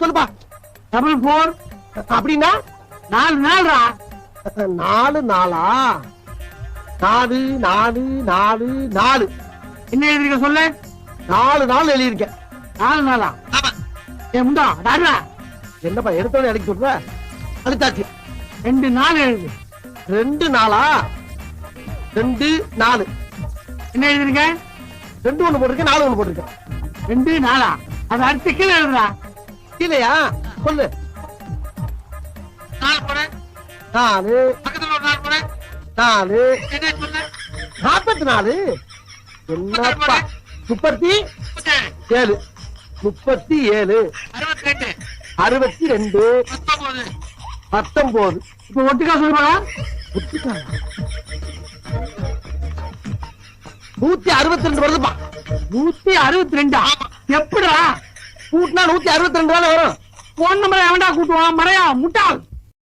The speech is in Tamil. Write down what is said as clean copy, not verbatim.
சொல்லுப்பா. 4 அப்படின்னா 4 நாள்ரா. 4 நாளா? 4 4 4 4. என்ன எழுதிருக்க சொல்லு. 4 நாள் எழுதியிருக்கேன். 4 நாளா? முண்டா டாடா. என்னப்பா எடுத்தோட அடிக்க சொல்ற? அடிச்சாச்சு. 2 நாள் எழுது. 2 நாளா? 2 4. என்ன எழுதிருக்க? 2 1 போட்டிருக்கேன், 4 1 போட்டிருக்கேன். 2 நாளா? அது அடுத்த கீழே எழுதுறா. இல்லையா? சொல்லு. 4 போடு. 4 பக்கத்துல ஒரு 4 போடு. 4 என்ன சொல்லு? 44. என்னப்பா 37 37 62 62 19. இப்ப ஒட்டுக்கா சொல்லுவாங்க. 162 வருதுப்பா. 162. எப்படா கூட்டினா 162 தானே வரும். போன் நம்பரை எவன்டா கூட்டுவான்? மறையா முட்டாள்.